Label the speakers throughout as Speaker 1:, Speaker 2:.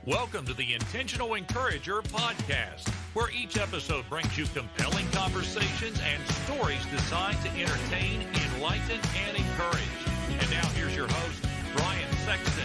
Speaker 1: Welcome to the Intentional Encourager podcast, where each episode brings you compelling conversations and stories designed to entertain, enlighten, and encourage. And now here's your host, Brian Sexton.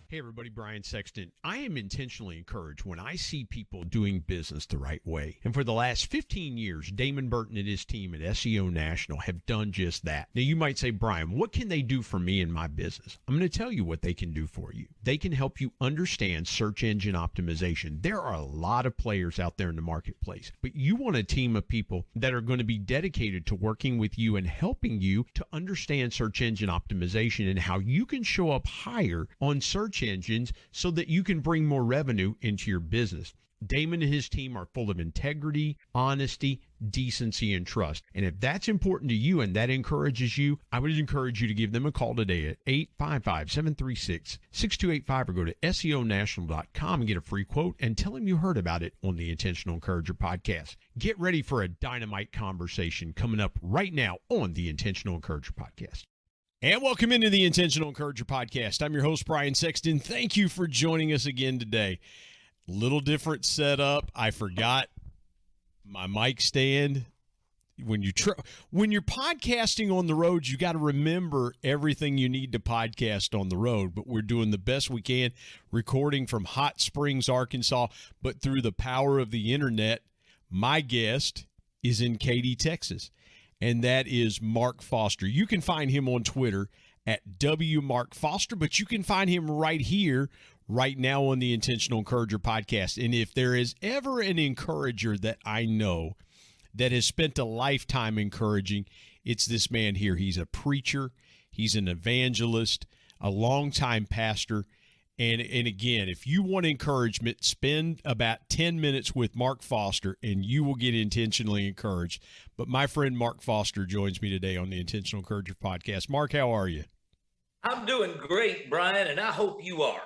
Speaker 2: Hey everybody, Brian Sexton. I am intentionally encouraged when I see people doing business the right way. And for the last 15 years, Damon Burton and his team at SEO National have done just that. Now you might say, Brian, what can they do for me in my business? I'm going to tell you what they can do for you. They can help you understand search engine optimization. There are a lot of players out there in the marketplace, but you want a team of people that are going to be dedicated to working with you and helping you to understand search engine optimization and how you can show up higher on search engines so that you can bring more revenue into your business. Damon and his team are full of integrity, honesty, decency, and trust. And if that's important to you and that encourages you, I would encourage you to give them a call today at 855-736-6285 or go to SEOnational.com and get a free quote and tell them you heard about it on the Intentional Encourager podcast. Get ready for a dynamite conversation coming up right now on the Intentional Encourager podcast. And welcome into the Intentional Encourager podcast. I'm your host, Brian Sexton. Thank you for joining us again today. Little different setup. I forgot my mic stand. When you're podcasting on the road, you got to remember everything you need to podcast on the road. But we're doing the best we can, recording from Hot Springs, Arkansas. But through the power of the internet, my guest is in Katy, Texas. And that is Mark Foster. You can find him on Twitter at WMarkFoster, but you can find him right here, right now on the Intentional Encourager podcast. And if there is ever an encourager that I know that has spent a lifetime encouraging, it's this man here. He's a preacher. He's an evangelist, a longtime pastor. And again, if you want encouragement, spend about 10 minutes with Mark Foster, and you will get intentionally encouraged. But my friend Mark Foster joins me today on the Intentional Encourager podcast. Mark, how are you?
Speaker 3: I'm doing great, Brian, and I hope you are.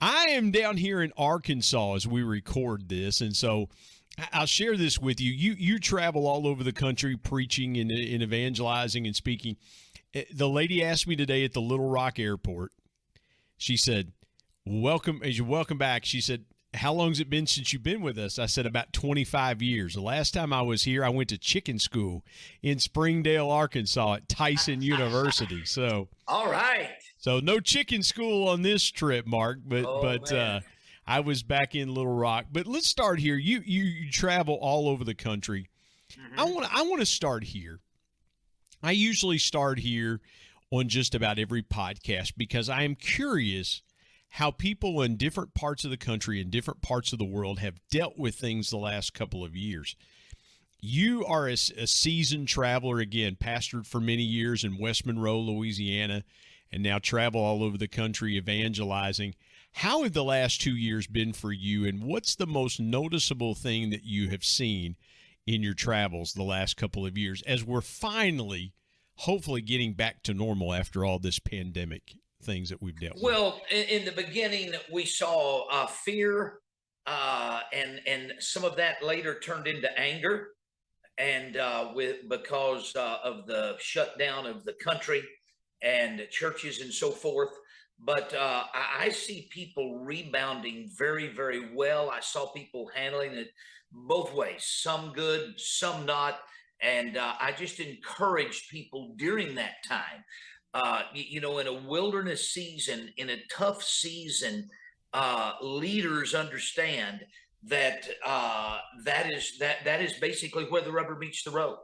Speaker 2: I am down here in Arkansas as we record this, and so I'll share this with you. You travel all over the country preaching and evangelizing and speaking. The lady asked me today at the Little Rock Airport, she said, welcome back. She said, how long's it been since you've been with us? I said, about 25 years. The last time I was here, I went to chicken school in Springdale, Arkansas at Tyson University. So,
Speaker 3: all right.
Speaker 2: So no chicken school on this trip, Mark, but I was back in Little Rock. But let's start here. You travel all over the country. Mm-hmm. I want to start here. I usually start here on just about every podcast because I am curious how people in different parts of the country and different parts of the world have dealt with things the last couple of years. You are a seasoned traveler, again, pastored for many years in West Monroe, Louisiana, and now travel all over the country evangelizing. How have the last 2 years been for you, and what's the most noticeable thing that you have seen in your travels the last couple of years as we're finally hopefully getting back to normal after all this pandemic things that we've dealt with?
Speaker 3: Well, in the beginning, we saw fear, and some of that later turned into anger, and because of the shutdown of the country and churches and so forth. But I see people rebounding very, very well. I saw people handling it both ways, some good, some not. And I just encouraged people during that time, in a wilderness season, in a tough season, leaders understand that that is basically where the rubber meets the road.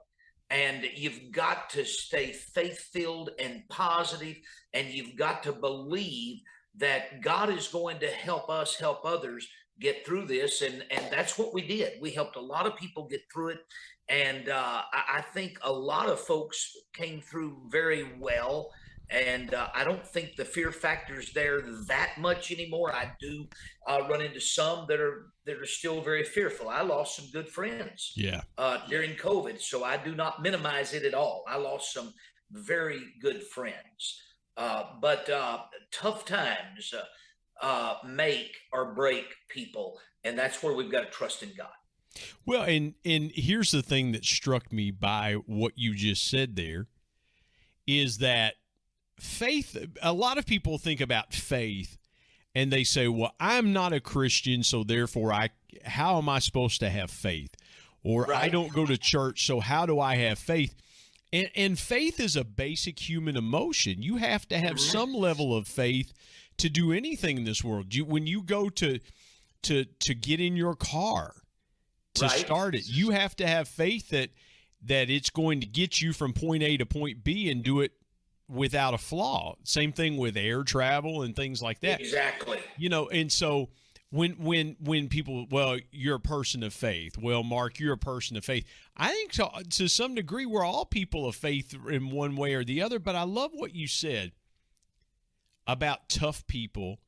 Speaker 3: And you've got to stay faith-filled and positive, and you've got to believe that God is going to help us help others get through this. And that's what we did. We helped a lot of people get through it. And I think a lot of folks came through very well. And I don't think the fear factor's there that much anymore. I do run into some that are still very fearful. I lost some good friends during COVID, so I do not minimize it at all. I lost some very good friends. But tough times make or break people, and that's where we've got to trust in God.
Speaker 2: Well, and here's the thing that struck me by what you just said there is that faith, a lot of people think about faith and they say, well, I'm not a Christian, so therefore how am I supposed to have faith? Or
Speaker 3: Right.
Speaker 2: I don't go to church, so how do I have faith? And faith is a basic human emotion. You have to have some level of faith to do anything in this world. When you go to get in your car, to
Speaker 3: Right.
Speaker 2: start it, you have to have faith that it's going to get you from point A to point B and do it without a flaw. Same thing with air travel and things like that.
Speaker 3: Exactly.
Speaker 2: And so when people, well, you're a person of faith. Well, Mark, you're a person of faith. I think to some degree we're all people of faith in one way or the other, but I love what you said about tough people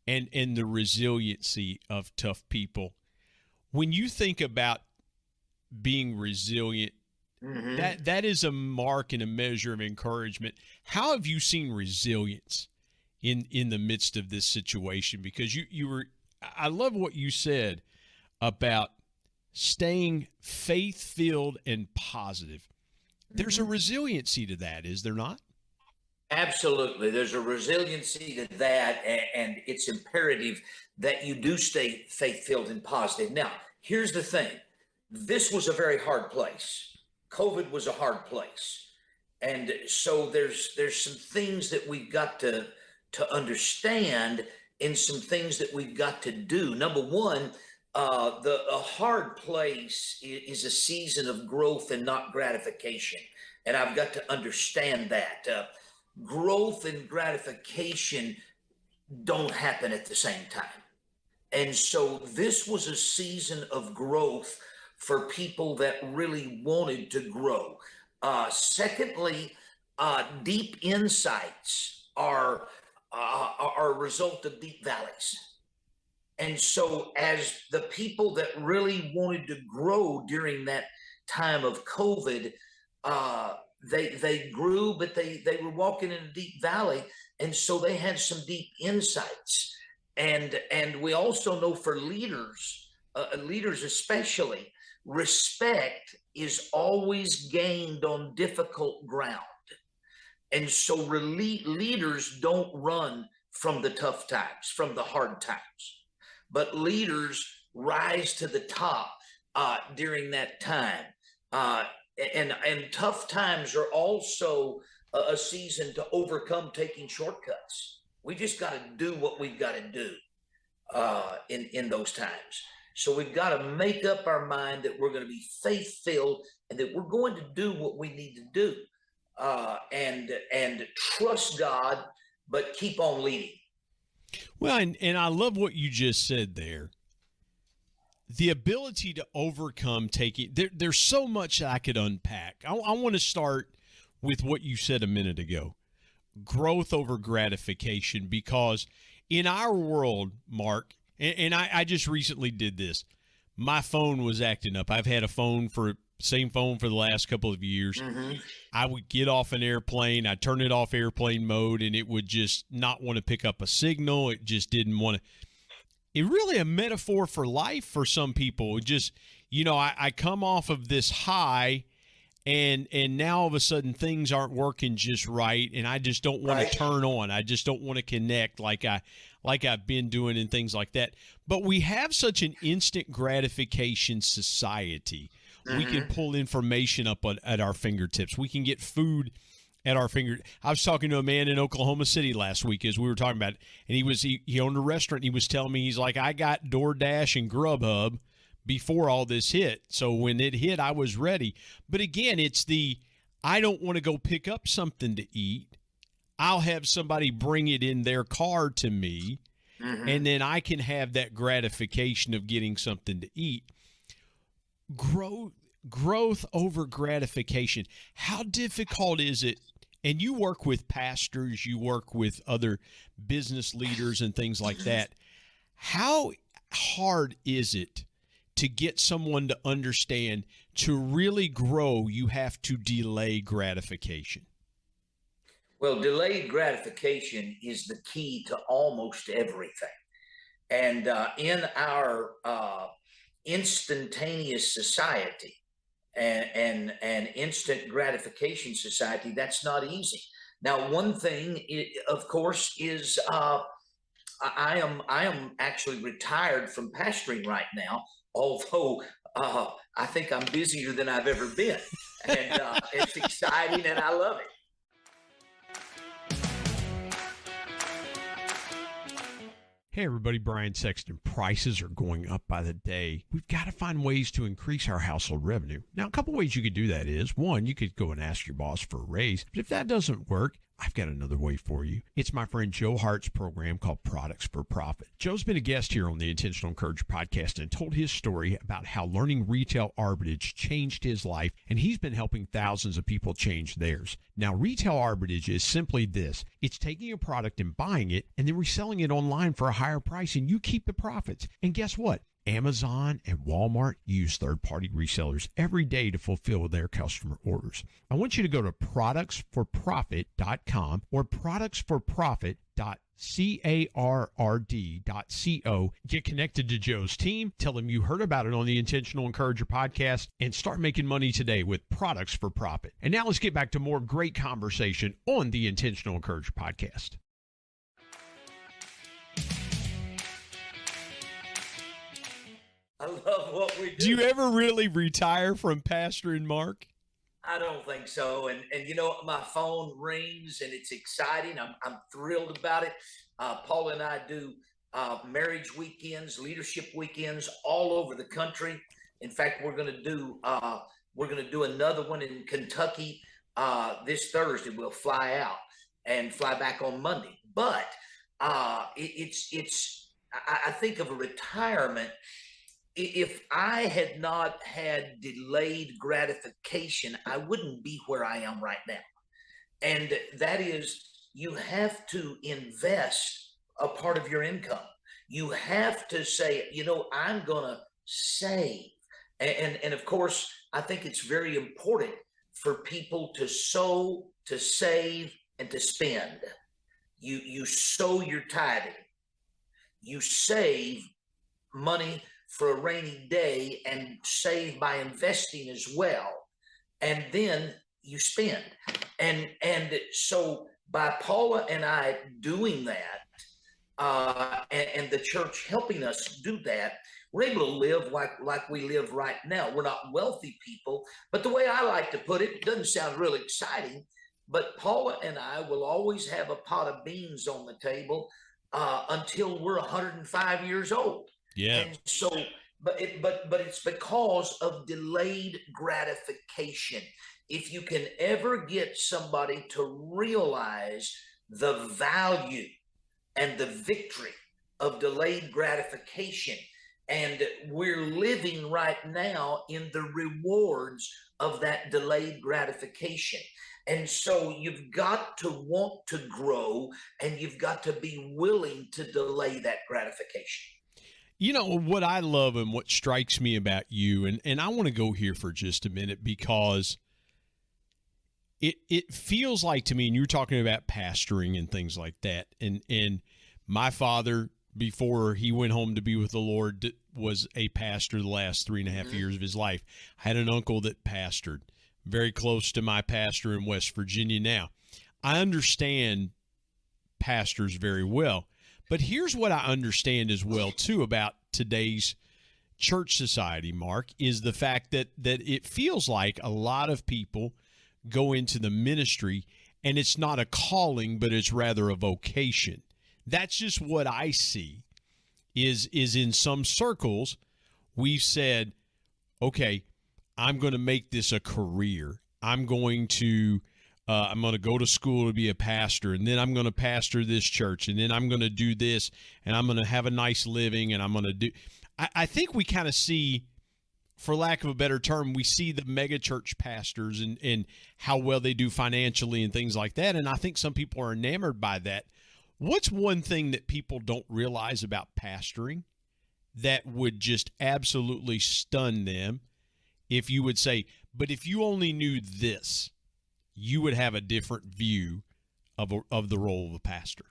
Speaker 2: and the resiliency of tough people. When you think about being resilient, that is a mark and a measure of encouragement. How have you seen resilience in the midst of this situation? Because I love what you said about staying faith-filled and positive. There's a resiliency to that, is there not?
Speaker 3: Absolutely. There's a resiliency to that, and it's imperative that you do stay faith-filled and positive. Now, here's the thing. This was a very hard place. COVID was a hard place. And so there's some things that we've got to understand and some things that we've got to do. Number one, a hard place is a season of growth and not gratification. And I've got to understand that. Growth and gratification don't happen at the same time. And so this was a season of growth for people that really wanted to grow. Secondly, deep insights are a result of deep valleys. And so as the people that really wanted to grow during that time of COVID, they grew, but they were walking in a deep valley. And so they had some deep insights. And we also know for leaders especially, respect is always gained on difficult ground. And so leaders don't run from the tough times, from the hard times, but leaders rise to the top during that time. And tough times are also a season to overcome taking shortcuts. We just got to do what we've got to do in those times. So we've got to make up our mind that we're going to be faith-filled and that we're going to do what we need to do, and trust God, but keep on leading.
Speaker 2: Well, and I love what you just said there. The ability to overcome there's so much I could unpack. I want to start with what you said a minute ago, growth over gratification, because in our world, Mark, and I just recently did this, my phone was acting up. I've had same phone for the last couple of years. I would get off an airplane, I'd turn it off airplane mode, and it would just not want to pick up a signal. It just didn't want to. It's really a metaphor for life for some people. It just, I come off of this high, and now all of a sudden things aren't working just right, and I just don't want to turn on. I just don't want to connect like I've been doing and things like that. But we have such an instant gratification society. We can pull information up at our fingertips. We can get food at our I was talking to a man in Oklahoma City last week as we were talking about it, and he owned a restaurant. He was telling me, he's like, I got DoorDash and Grubhub before all this hit. So when it hit, I was ready. But again, it's I don't want to go pick up something to eat. I'll have somebody bring it in their car to me, and then I can have that gratification of getting something to eat. Growth over gratification. How difficult is it? And you work with pastors, you work with other business leaders and things like that. How hard is it to get someone to understand to really grow, you have to delay gratification?
Speaker 3: Well, delayed gratification is the key to almost everything. And in our instantaneous society, and instant gratification society, that's not easy. Now, one thing, of course, is I am actually retired from pastoring right now, although I think I'm busier than I've ever been, and it's exciting, and I love it.
Speaker 2: Hey everybody, Brian Sexton. Prices are going up by the day. We've got to find ways to increase our household revenue. Now, a couple ways you could do that is, one, you could go and ask your boss for a raise. But if that doesn't work, I've got another way for you. It's my friend Joe Hart's program called Products for Profit. Joe's been a guest here on the Intentional Encourager podcast and told his story about how learning retail arbitrage changed his life, and he's been helping thousands of people change theirs. Now, retail arbitrage is simply this. It's taking a product and buying it and then reselling it online for a higher price, and you keep the profits. And guess what? Amazon and Walmart use third-party resellers every day to fulfill their customer orders. I want you to go to productsforprofit.com or productsforprofit.card.co. Get connected to Joe's team. Tell them you heard about it on the Intentional Encourager podcast and start making money today with Products for Profit. And now let's get back to more great conversation on the Intentional Encourager podcast.
Speaker 3: I love what we do.
Speaker 2: Do you ever really retire from pastoring, Mark?
Speaker 3: I don't think so. And you know, my phone rings and it's exciting. I'm thrilled about it. Paul and I do marriage weekends, leadership weekends all over the country. In fact, we're going to do another one in Kentucky this Thursday. We'll fly out and fly back on Monday. But I think of a retirement. If I had not had delayed gratification, I wouldn't be where I am right now. And that is, you have to invest a part of your income. You have to say, you know, I'm going to save. And of course, I think it's very important for people to sow, to save, and to spend. You sow your tithing. You save money for a rainy day and save by investing as well. And then you spend. And so by Paula and I doing that, and the church helping us do that, we're able to live like we live right now. We're not wealthy people, but the way I like to put it, it doesn't sound really exciting, but Paula and I will always have a pot of beans on the table until we're 105 years old.
Speaker 2: Yeah.
Speaker 3: And so, but it's because of delayed gratification. If you can ever get somebody to realize the value and the victory of delayed gratification, and we're living right now in the rewards of that delayed gratification. And so you've got to want to grow, and you've got to be willing to delay that gratification.
Speaker 2: You know, what I love and what strikes me about you, and I want to go here for just a minute because it feels like to me, and you were talking about pastoring and things like that, and my father, before he went home to be with the Lord, was a pastor the last 3.5 years of his life. I had an uncle that pastored very close to my pastor in West Virginia now. I understand pastors very well. But here's what I understand as well, too, about today's church society, Mark, is the fact that it feels like a lot of people go into the ministry and it's not a calling, but it's rather a vocation. That's just what I see is in some circles, we've said, okay, I'm going to make this a career. I'm going to go to school to be a pastor, and then I'm going to pastor this church, and then I'm going to do this, and I'm going to have a nice living, and I'm going to do – I think we kind of see, for lack of a better term, we see the mega church pastors and how well they do financially and things like that, and I think some people are enamored by that. What's one thing that people don't realize about pastoring that would just absolutely stun them if you would say, but if you only knew this, you would have a different view of the role of a pastor?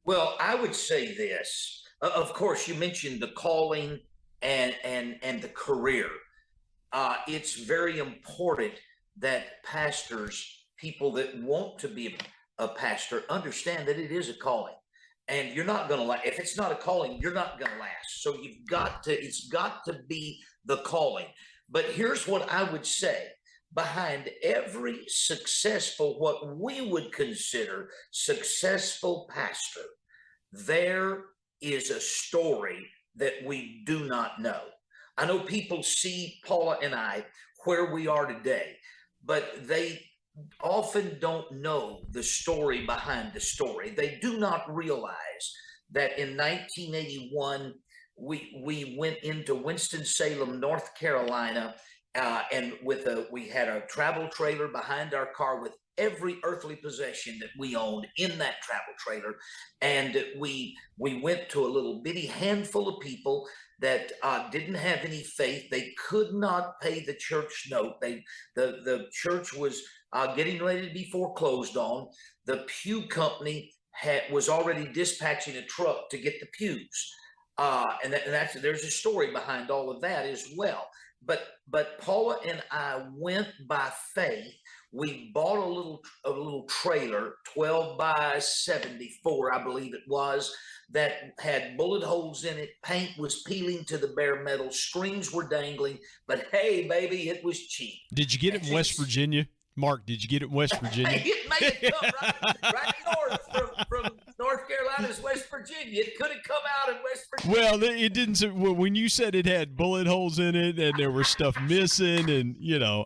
Speaker 3: Well, I would say this. Of course, you mentioned the calling and the career. it's very important that pastors, people that want to be a pastor, understand that it is a calling. And you're not going to last. If it's not a calling, you're not going to last. So it's got to be the calling. But here's what I would say. Behind every successful, what we would consider successful pastor, there is a story that we do not know. I know people see Paula and I where we are today, but they often don't know the story behind the story. They do not realize that in 1981, we went into Winston-Salem, North Carolina, and we had a travel trailer behind our car with every earthly possession that we owned in that travel trailer. And we went to a little bitty handful of people that didn't have any faith. They could not pay the church note. The church was getting ready to be foreclosed on. The pew company was already dispatching a truck to get the pews. There's a story behind all of that as well. But Paula and I went by faith. We bought a little trailer, 12 by 74, I believe it was, that had bullet holes in it. Paint was peeling to the bare metal. Strings were dangling. But hey, baby, it was cheap.
Speaker 2: Did you get it in West Virginia? Mark, did you get it in West Virginia?
Speaker 3: It made it come right north from North Carolina to West Virginia. It could have come out in West Virginia.
Speaker 2: Well, it didn't. When you said it had bullet holes in it and there was stuff missing, and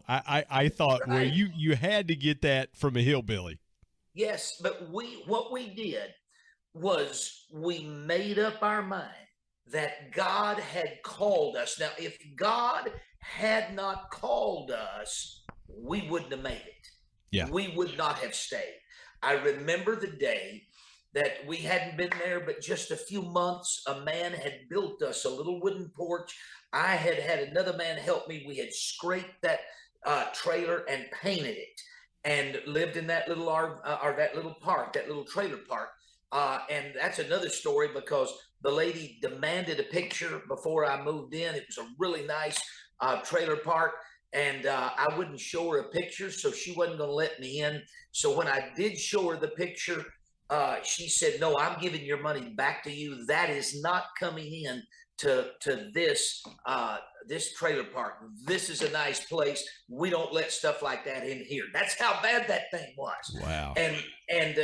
Speaker 2: I thought, right. Well, you had to get that from a hillbilly.
Speaker 3: Yes, but what we did was we made up our mind that God had called us. Now, if God had not called us, we wouldn't have made it.
Speaker 2: Yeah.
Speaker 3: We would not have stayed. I remember the day that we hadn't been there but just a few months. A man had built us a little wooden porch. I had another man help me. We had scraped that trailer and painted it, and lived in that little that little park, that little trailer park. And that's another story, because the lady demanded a picture before I moved in. It was a really nice trailer park. And I wouldn't show her a picture, so she wasn't going to let me in. So when I did show her the picture, she said, "No, I'm giving your money back to you. That is not coming in to this trailer park. This is a nice place. We don't let stuff like that in here." That's how bad that thing was.
Speaker 2: Wow.
Speaker 3: And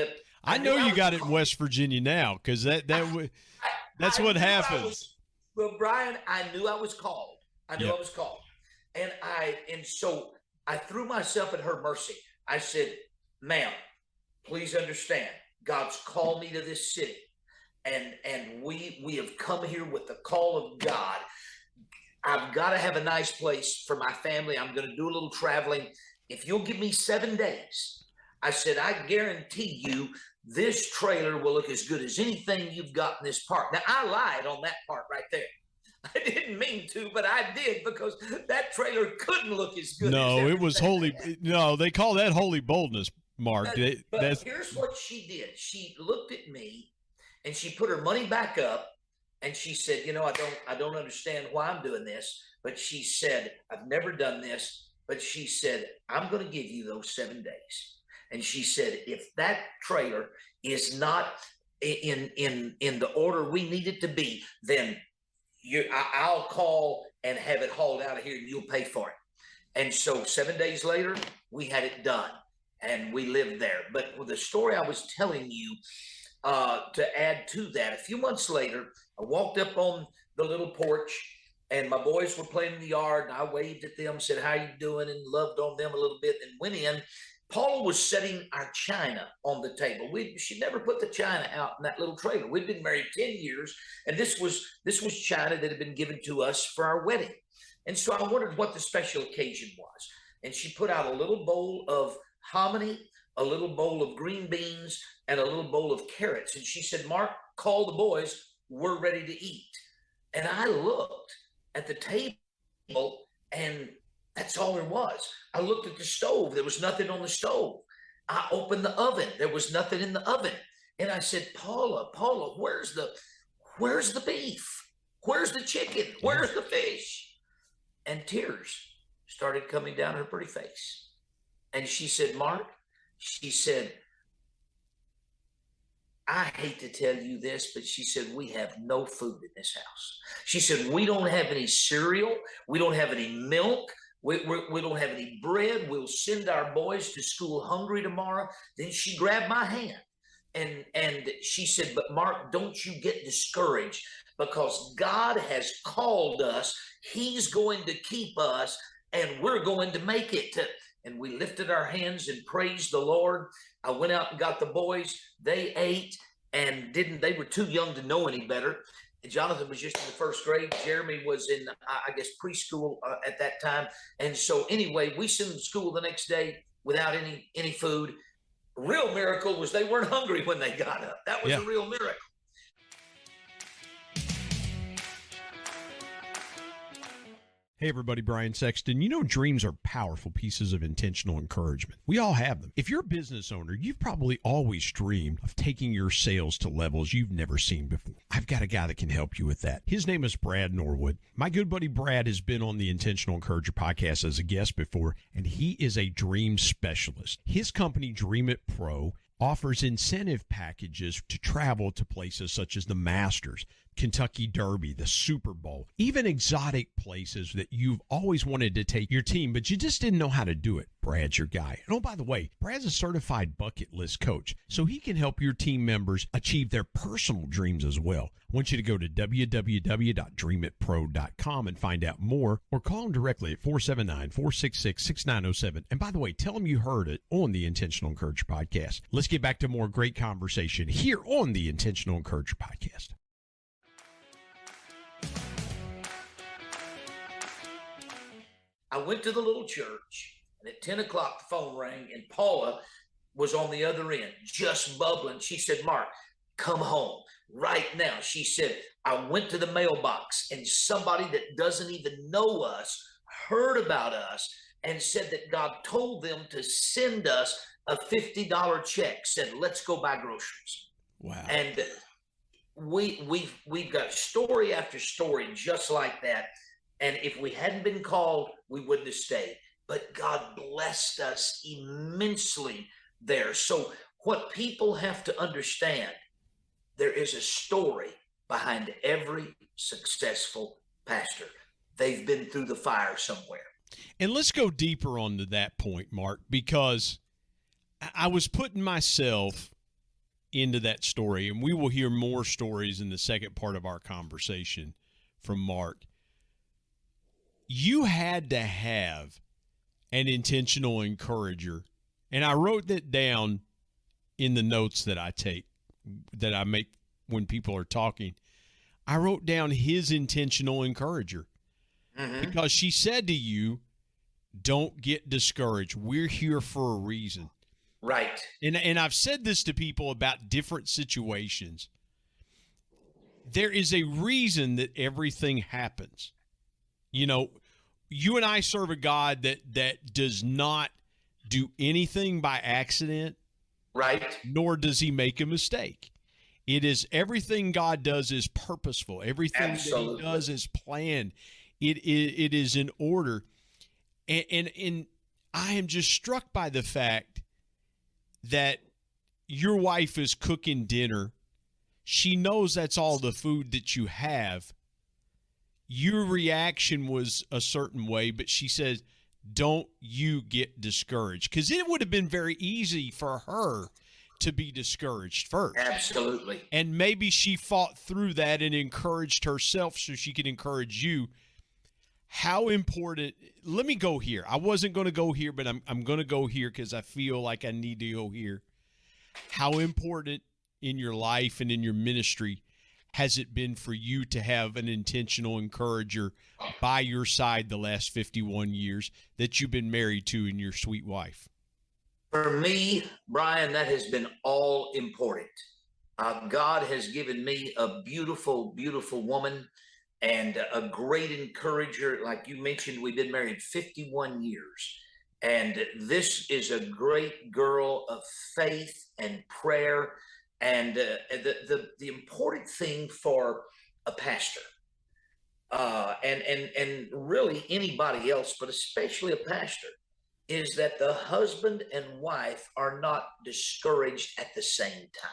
Speaker 2: I know you got it in West Virginia now, because that's what happens.
Speaker 3: Well, Brian, I knew I was called. I was called. And so I threw myself at her mercy. I said, "Ma'am, please understand, God's called me to this city, and we have come here with the call of God. I've got to have a nice place for my family. I'm going to do a little traveling. If you'll give me 7 days," I said, "I guarantee you this trailer will look as good as anything you've got in this park." Now, I lied on that part right there. I didn't mean to, but I did, because that trailer couldn't look as good.
Speaker 2: No, it was holy. No, they call that holy boldness, Mark.
Speaker 3: But here's what she did. She looked at me, and she put her money back up, and she said, I don't understand why I'm doing this. But she said, "I've never done this." But she said, "I'm going to give you those 7 days." And she said, "If that trailer is not in the order we need it to be, then I'll call and have it hauled out of here, and you'll pay for it." And so 7 days later, we had it done, and we lived there. But with the story I was telling you, to add to that, a few months later, I walked up on the little porch, and my boys were playing in the yard, and I waved at them, said, "How you doing?" and loved on them a little bit, and went in. Paula was setting our china on the table. She never put the china out in that little trailer. We'd been married 10 years, and this was china that had been given to us for our wedding. And so I wondered what the special occasion was. And she put out a little bowl of hominy, a little bowl of green beans, and a little bowl of carrots. And she said, "Mark, call the boys. We're ready to eat." And I looked at the table, and that's all there was. I looked at the stove. There was nothing on the stove. I opened the oven. There was nothing in the oven. And I said, Paula, where's the beef? Where's the chicken? Where's the fish?" And tears started coming down her pretty face. And she said, Mark, she said, I hate to tell you this, but she said, we have no food in this house. She said, we don't have any cereal. We don't have any milk. We don't have any bread. We'll send our boys to school hungry tomorrow. Then she grabbed my hand and she said, but Mark, don't you get discouraged, because God has called us. He's going to keep us, and we're going to make it. And we lifted our hands and praised the Lord. I went out and got the boys. They ate and they were too young to know any better. Jonathan was just in the first grade. Jeremy was in, I guess, preschool at that time. And so anyway, we sent them to school the next day without any food. Real miracle was they weren't hungry when they got up. That was a real miracle.
Speaker 2: Hey everybody, Brian Sexton. You know, dreams are powerful pieces of intentional encouragement. We all have them. If you're a business owner, you've probably always dreamed of taking your sales to levels you've never seen before. I've got a guy that can help you with that. His name is Brad Norwood. My good buddy Brad has been on the Intentional Encourager podcast as a guest before, and he is a dream specialist. His company, Dream It Pro, offers incentive packages to travel to places such as the Masters, Kentucky Derby, the Super Bowl, even exotic places that you've always wanted to take your team, but you just didn't know how to do it. Brad's your guy. And oh, by the way, Brad's a certified bucket list coach, so he can help your team members achieve their personal dreams as well. I want you to go to www.dreamitpro.com and find out more, or call him directly at 479-466-6907. And by the way, tell him you heard it on the Intentional Encourager podcast. Let's get back to more great conversation here on the Intentional Encourager podcast.
Speaker 3: I went to the little church, and at 10 o'clock the phone rang, and Paula was on the other end, just bubbling. She said, Mark, come home right now. She said, I went to the mailbox, and somebody that doesn't even know us heard about us and said that God told them to send us a $50 check, said, let's go buy groceries.
Speaker 2: Wow.
Speaker 3: And we've got story after story just like that. And if we hadn't been called, we wouldn't have stayed. But God blessed us immensely there. So what people have to understand, there is a story behind every successful pastor. They've been through the fire somewhere.
Speaker 2: And let's go deeper onto that point, Mark, because I was putting myself into that story, and we will hear more stories in the second part of our conversation from Mark. You had to have an intentional encourager, and I wrote that down in the notes that I make when people are talking. I wrote down his intentional encourager because she said to you, don't get discouraged. We're here for a reason.
Speaker 3: Right.
Speaker 2: And I've said this to people about different situations. There is a reason that everything happens. You know, you and I serve a God that does not do anything by accident.
Speaker 3: Right.
Speaker 2: Nor does he make a mistake. It is everything God does is purposeful. Everything that he does is planned. It is in order. And I am just struck by the fact that your wife is cooking dinner. She knows that's all the food that you have. Your reaction was a certain way, but she says, don't you get discouraged. Because it would have been very easy for her to be discouraged first.
Speaker 3: Absolutely.
Speaker 2: And maybe she fought through that and encouraged herself so she could encourage you. How important, let me go here. I wasn't going to go here, but I'm going to go here because I feel like I need to go here. How important in your life and in your ministry has it been for you to have an intentional encourager by your side the last 51 years that you've been married to and your sweet wife?
Speaker 3: For me, Brian, that has been all important. God has given me a beautiful, beautiful woman and a great encourager. Like you mentioned, we've been married 51 years. And this is a great girl of faith and prayer. And the important thing for a pastor and really anybody else, but especially a pastor, is that the husband and wife are not discouraged at the same time.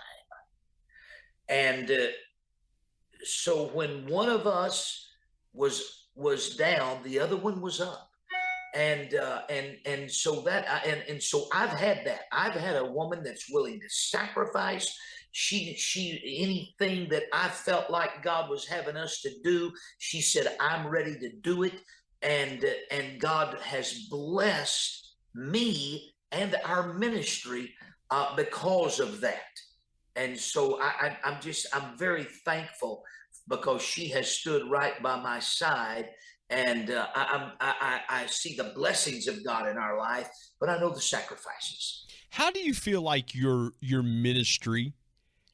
Speaker 3: And so when one of us was down, the other one was up. And so that and so I've had that. I've had a woman that's willing to sacrifice. She anything that I felt like God was having us to do, she said, I'm ready to do it. And God has blessed me and our ministry because of that. And so I'm very thankful because she has stood right by my side, and I see the blessings of God in our life, but I know the sacrifices.
Speaker 2: How do you feel like your ministry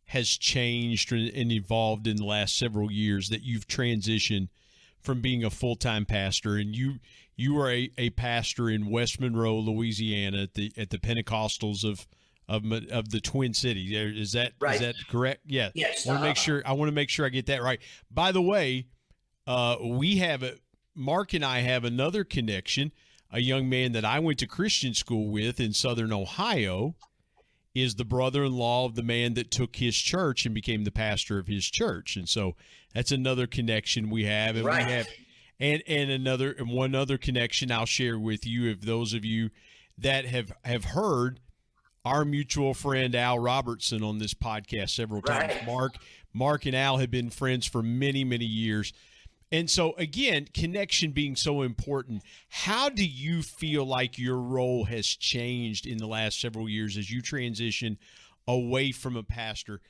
Speaker 2: has changed and evolved in the last several years, that you've transitioned from being a full-time pastor, and you are a pastor in West Monroe, Louisiana, at the Pentecostals of the Twin Cities? Is that
Speaker 3: Right.
Speaker 2: Is that correct? Yeah.
Speaker 3: Yes.
Speaker 2: I want to make sure I get that right. By the way, Mark and I have another connection. A young man that I went to Christian school with in Southern Ohio is the brother-in-law of the man that took his church and became the pastor of his church. And so that's another connection we have. And
Speaker 3: Right.
Speaker 2: we have and one other connection I'll share with you, if those of you that have heard our mutual friend Al Robertson on this podcast several times.
Speaker 3: Right.
Speaker 2: Mark and Al have been friends for many, many years. And so, again, connection being so important, how do you feel like your role has changed in the last several years as you transition away from a pastor?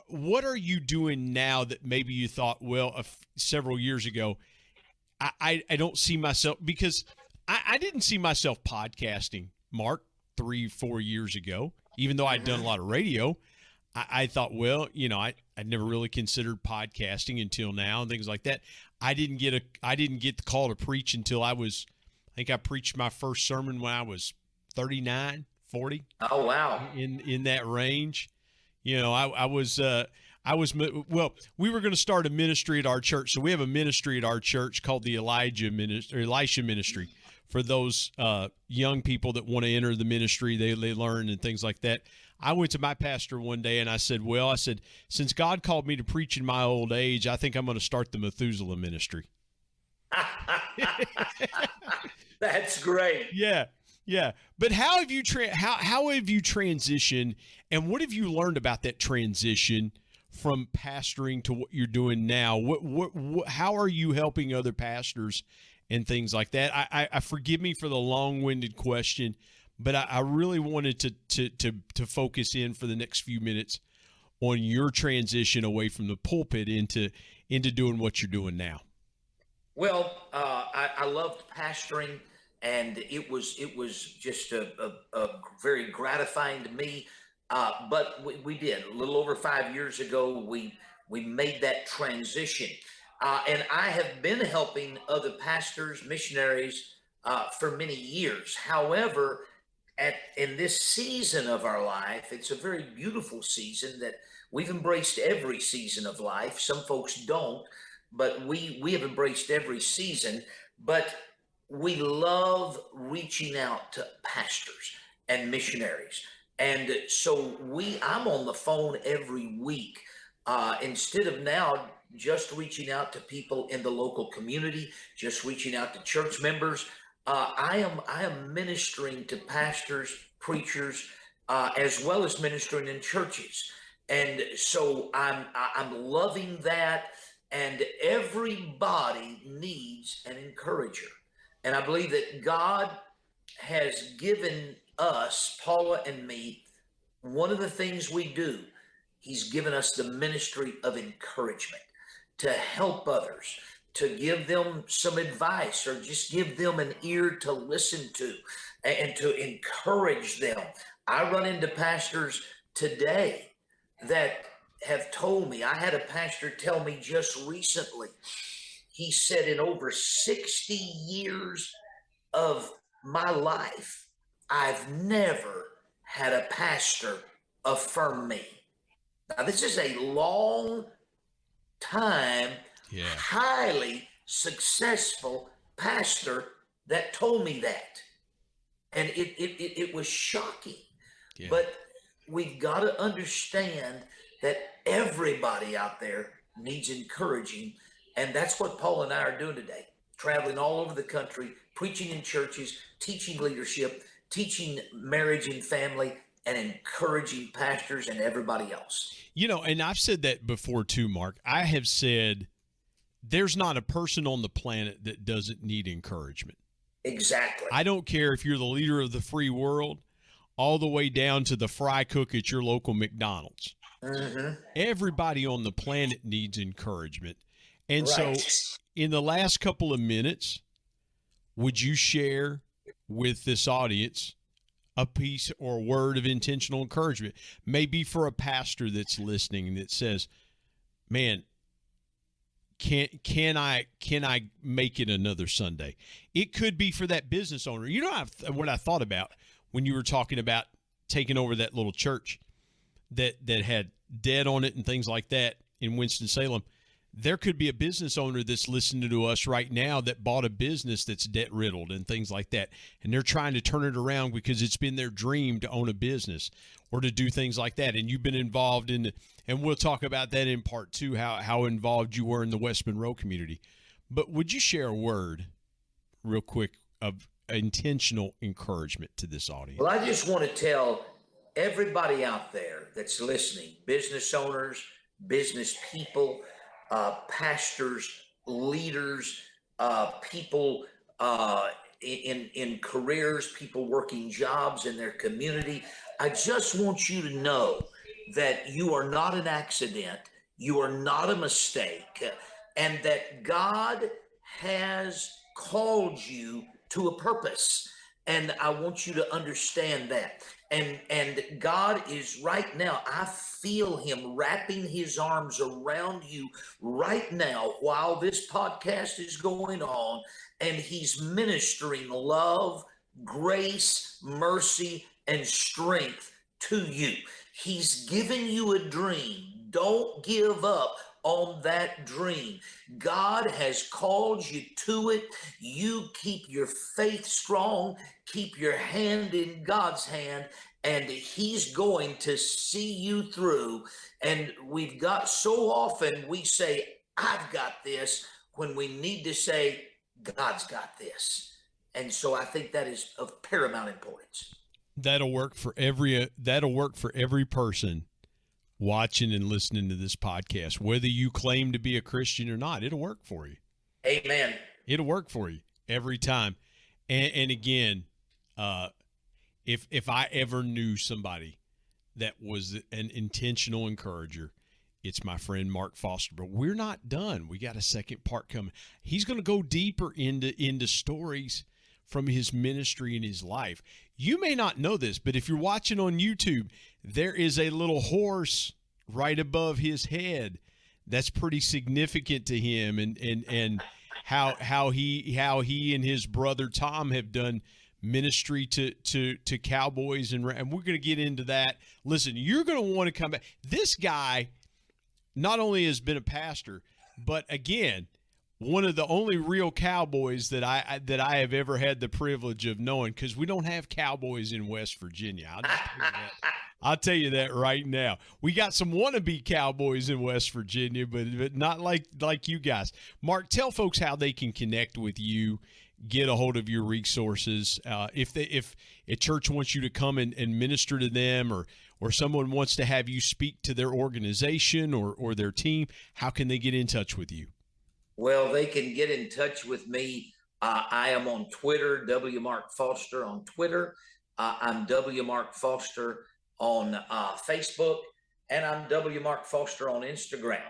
Speaker 2: What are you doing now that maybe you thought, well, several years ago, I don't see myself, because I didn't see myself podcasting, Mark, 3-4 years ago, even though I'd done a lot of radio. I thought, well, I'd never really considered podcasting until now and things like that. I didn't get the call to preach until I think I preached my first sermon when I was 39, 40.
Speaker 3: Oh, wow.
Speaker 2: In that range. I was we were going to start a ministry at our church. So we have a ministry at our church called the Elisha Ministry. For those young people that want to enter the ministry, they learn and things like that. I went to my pastor one day and I said, since God called me to preach in my old age, I think I'm going to start the Methuselah ministry.
Speaker 3: That's great.
Speaker 2: Yeah. But how have you transitioned, and what have you learned about that transition from pastoring to what you're doing now? How are you helping other pastors and things like that? I forgive me for the long-winded question, but I really wanted to focus in for the next few minutes on your transition away from the pulpit into doing what you're doing now.
Speaker 3: Well, I loved pastoring, and it was just a very gratifying to me. But we did a little over 5 years ago. We made that transition. And I have been helping other pastors, missionaries for many years. However, in this season of our life, it's a very beautiful season that we've embraced every season of life. Some folks don't, but we have embraced every season. But we love reaching out to pastors and missionaries. And so I'm on the phone every week. Instead of now just reaching out to people in the local community, just reaching out to church members, I am ministering to pastors, preachers, as well as ministering in churches. And so I'm loving that. And everybody needs an encourager. And I believe that God has given us, Paula and me, one of the things we do, He's given us the ministry of encouragement, to help others, to give them some advice, or just give them an ear to listen to and to encourage them. I run into pastors today that have told me, I had a pastor tell me just recently, he said, in over 60 years of my life, I've never had a pastor affirm me. Now, this is a long time, highly successful pastor that told me that. And it was shocking. Yeah. But we've got to understand that everybody out there needs encouraging. And that's what Paul and I are doing today, traveling all over the country, preaching in churches, teaching leadership, teaching marriage and family, and encouraging pastors and everybody else.
Speaker 2: You know, and I've said that before too, Mark. I have said there's not a person on the planet that doesn't need encouragement.
Speaker 3: Exactly.
Speaker 2: I don't care if you're the leader of the free world, all the way down to the fry cook at your local McDonald's. Mm-hmm. Everybody on the planet needs encouragement. And so in the last couple of minutes, would you share with this audience a piece or word of intentional encouragement? Maybe for a pastor that's listening that says, man, can I make it another Sunday? It could be for that business owner. You know what I thought about when you were talking about taking over that little church that had debt on it and things like that in Winston-Salem. There could be a business owner that's listening to us right now that bought a business that's debt riddled and things like that. And they're trying to turn it around because it's been their dream to own a business or to do things like that. And you've been involved in, and we'll talk about that in part two, how involved you were in the West Monroe community. But would you share a word real quick of intentional encouragement to this audience?
Speaker 3: Well, I just want to tell everybody out there that's listening, business owners, business people, pastors, leaders, people in careers, people working jobs in their community. I just want you to know that you are not an accident. You are not a mistake, and that God has called you to a purpose. And I want you to understand that. And God is right now, I feel him wrapping his arms around you right now while this podcast is going on. And he's ministering love, grace, mercy, and strength to you. He's giving you a dream. Don't give up on that dream. God has called you to it. You keep your faith strong, keep your hand in God's hand, and he's going to see you through. And we've got so often we say, I've got this, when we need to say, God's got this. And so I think that is of paramount importance.
Speaker 2: That'll work for every person watching and listening to this podcast, whether you claim to be a Christian or not. It'll work for you.
Speaker 3: Amen.
Speaker 2: It'll work for you every time. And again, if I ever knew somebody that was an intentional encourager, it's my friend Mark Foster. But we're not done. We got a second part coming. He's going to go deeper into stories from his ministry and his life. You may not know this, but if you're watching on YouTube, there is a little horse right above his head. That's pretty significant to him, and how he and his brother Tom have done ministry to cowboys, and we're going to get into that. Listen, you're going to want to come back. This guy not only has been a pastor, but again, one of the only real cowboys that I have ever had the privilege of knowing, because we don't have cowboys in West Virginia. I'll tell you that right now. We got some wannabe cowboys in West Virginia, but not like you guys. Mark, tell folks how they can connect with you, get a hold of your resources. If a church wants you to come and minister to them, or someone wants to have you speak to their organization or their team, how can they get in touch with you?
Speaker 3: Well, they can get in touch with me. I am on Twitter, W. Mark Foster on Twitter. I'm W. Mark Foster on Facebook, and I'm W. Mark Foster on Instagram.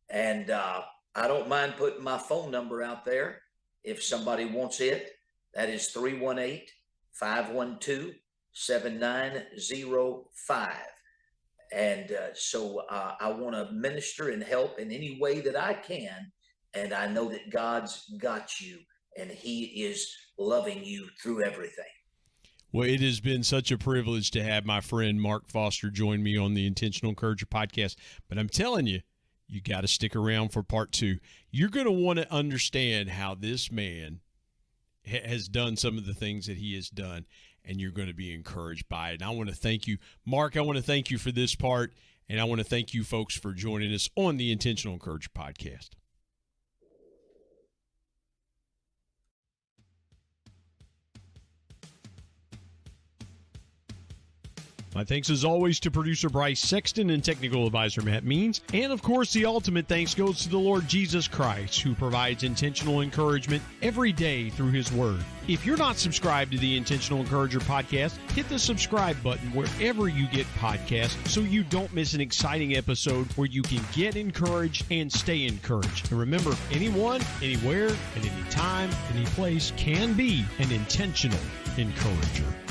Speaker 3: And I don't mind putting my phone number out there if somebody wants it. That is 318-512-7905. And so I want to minister and help in any way that I can. And I know that God's got you, and he is loving you through everything.
Speaker 2: Well, it has been such a privilege to have my friend Mark Foster join me on the Intentional Encourager podcast. But I'm telling you,
Speaker 4: you got to stick around for part 2. You're going to want to understand how this man has done some of the things that he has done, and you're going to be encouraged by it. And I want to thank you, Mark. I want to thank you for this part, and I want to thank you folks for joining us on the Intentional Encourager podcast. My thanks as always to producer Bryce Sexton and technical advisor Matt Means. And of course, the ultimate thanks goes to the Lord Jesus Christ, who provides intentional encouragement every day through his word. If you're not subscribed to the Intentional Encourager podcast, hit the subscribe button wherever you get podcasts so you don't miss an exciting episode where you can get encouraged and stay encouraged. And remember, anyone, anywhere, at any time, any place can be an intentional encourager.